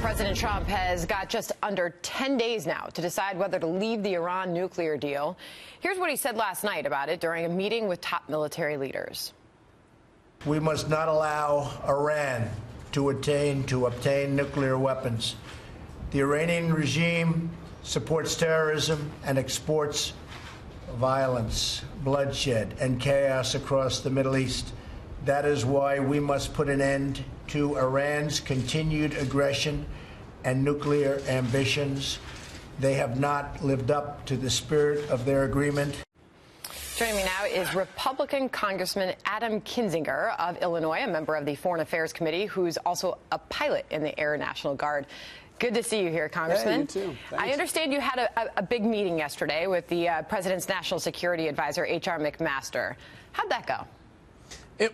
President Trump has got just under 10 days now to decide whether to leave the Iran nuclear deal. Here's what he said last night about it during a meeting with top military leaders. We must not allow Iran to obtain nuclear weapons. The Iranian regime supports terrorism and exports violence, bloodshed, and chaos across the Middle East. That is why we must put an end to Iran's continued aggression and nuclear ambitions. They have not lived up to the spirit of their agreement. Joining me now is Republican Congressman Adam Kinzinger of Illinois, a member of the Foreign Affairs Committee, who's also a pilot in the Air National Guard. Good to see you here, Congressman. Hey, you too. Thanks. I understand you had a big meeting yesterday with the President's National Security Advisor, H.R. McMaster. How'd that go?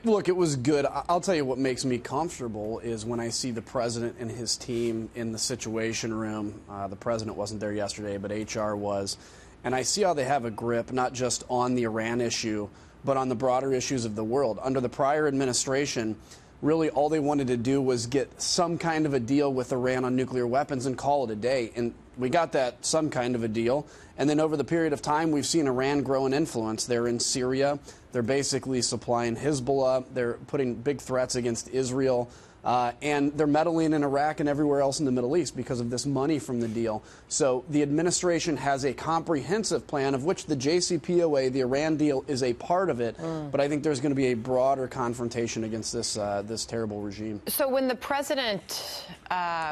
Look, it was good. I'll tell you what makes me comfortable is when I see the president and his team in the Situation Room. The president wasn't there yesterday, but HR was. And I see how they have a grip, not just on the Iran issue, but on the broader issues of the world. Under the prior administration, really all they wanted to do was get some kind of a deal with Iran on nuclear weapons and call it a day. And we got that some kind of a deal. And then over the period of time, we've seen Iran grow in influence. They're in Syria. They're basically supplying Hezbollah. They're putting big threats against Israel. And they're meddling in Iraq and everywhere else in the Middle East because of this money from the deal. So the administration has a comprehensive plan, of which the JCPOA, the Iran deal, is a part of it. But I think there's going to be a broader confrontation against this terrible regime. So when the president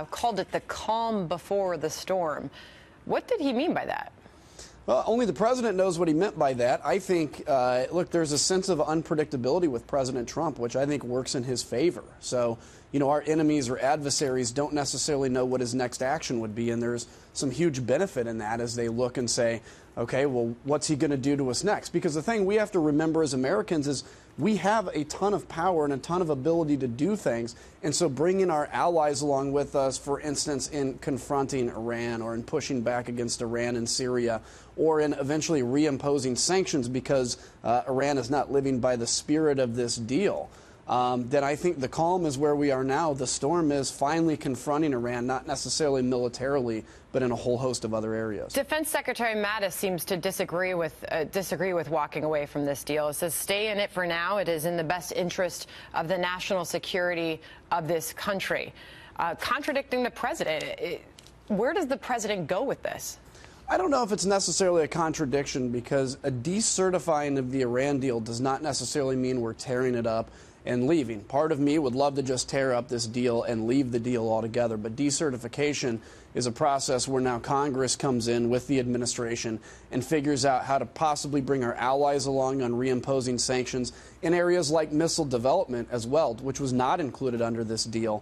called it the calm before the storm, what did he mean by that? Well, only the president knows what he meant by that. I think, look, there's a sense of unpredictability with President Trump, which I think works in his favor. So, you know, our enemies or adversaries don't necessarily know what his next action would be, and there's some huge benefit in that as they look and say, okay, well, what's he going to do to us next? Because the thing we have to remember as Americans is we have a ton of power and a ton of ability to do things. And so bringing our allies along with us, for instance, in confronting Iran or in pushing back against Iran and Syria or in eventually reimposing sanctions because Iran is not living by the spirit of this deal, then I think the calm is where we are now. The storm is finally confronting Iran, not necessarily militarily, but in a whole host of other areas. Defense Secretary Mattis seems to disagree with walking away from this deal. It says stay in it for now. It is in the best interest of the national security of this country. Contradicting the president, where does the president go with this? I don't know if it's necessarily a contradiction, because a decertifying of the Iran deal does not necessarily mean we're tearing it up and leaving. Part of me would love to just tear up this deal and leave the deal altogether, but decertification is a process where now Congress comes in with the administration and figures out how to possibly bring our allies along on reimposing sanctions in areas like missile development as well, which was not included under this deal.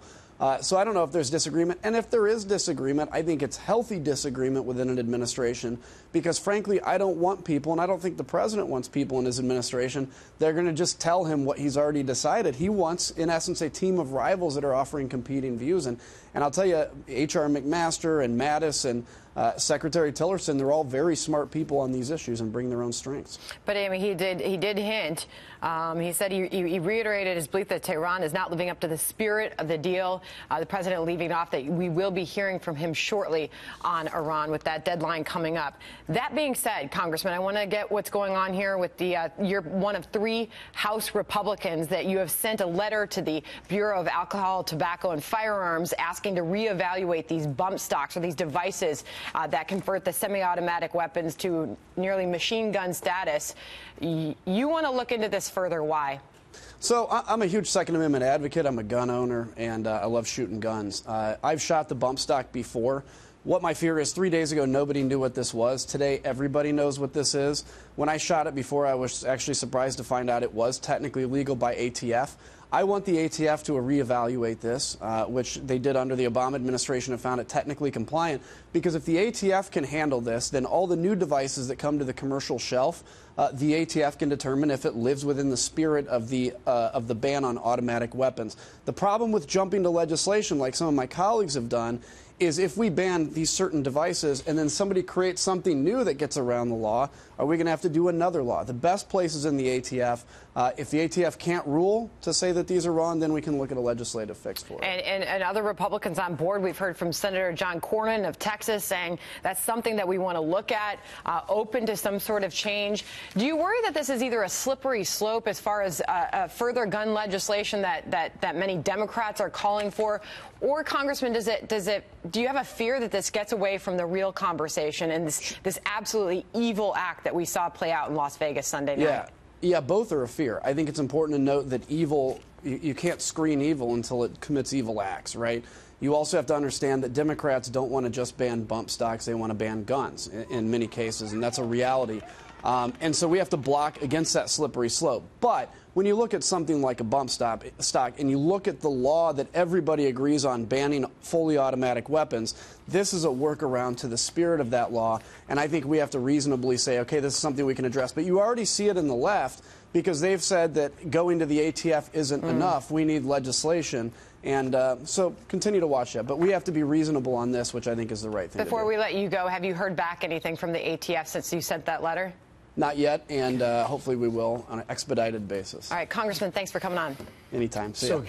So I don't know if there's disagreement. And if there is disagreement, I think it's healthy disagreement within an administration, because, frankly, I don't want people, and I don't think the president wants people in his administration, they're going to just tell him what he's already decided. He wants, in essence, a team of rivals that are offering competing views. And I'll tell you, H.R. McMaster and Mattis and Secretary Tillerson, they're all very smart people on these issues and bring their own strengths. But I mean, he did hint. He said he reiterated his belief that Tehran is not living up to the spirit of the deal. The president leaving off that we will be hearing from him shortly on Iran, with that deadline coming up. That being said, Congressman, I want to get what's going on here with the you're one of 3 House Republicans that you have sent a letter to the Bureau of Alcohol, Tobacco, and Firearms asking to reevaluate these bump stocks, or these devices that convert the semi-automatic weapons to nearly machine gun status. You want to look into this further. Why? So I'm a huge Second Amendment advocate. I'm a gun owner, and I love shooting guns. I've shot the bump stock before. What my fear is, 3 days ago, nobody knew what this was. Today, everybody knows what this is. When I shot it before, I was actually surprised to find out it was technically legal by ATF. I want the ATF to reevaluate this, which they did under the Obama administration and found it technically compliant. Because if the ATF can handle this, then all the new devices that come to the commercial shelf, the ATF can determine if it lives within the spirit of the ban on automatic weapons. The problem with jumping to legislation, like some of my colleagues have done, is if we ban these certain devices and then somebody creates something new that gets around the law, are we going to have to do another law? The best place is in the ATF. If the ATF can't rule to say that these are wrong, then we can look at a legislative fix for it. And other Republicans on board, we've heard from Senator John Cornyn of Texas saying that's something that we want to look at, open to some sort of change. Do you worry that this is either a slippery slope as far as further gun legislation that many Democrats are calling for? Or, Congressman, do you have a fear that this gets away from the real conversation and this absolutely evil act that we saw play out in Las Vegas Sunday night? Yeah, both are a fear. I think it's important to note that evil, you can't screen evil until it commits evil acts, right? You also have to understand that Democrats don't want to just ban bump stocks. They want to ban guns in many cases, and that's a reality. And so we have to block against that slippery slope. But when you look at something like a bump stock and you look at the law that everybody agrees on banning fully automatic weapons, this is a workaround to the spirit of that law. And I think we have to reasonably say, okay, this is something we can address. But you already see it in the left because they've said that going to the ATF isn't enough. We need legislation. And so continue to watch that. But we have to be reasonable on this, which I think is the right thing to do. Before we let you go, have you heard back anything from the ATF since you sent that letter? Not yet, and hopefully we will on an expedited basis. All right, Congressman, thanks for coming on. Anytime. See ya.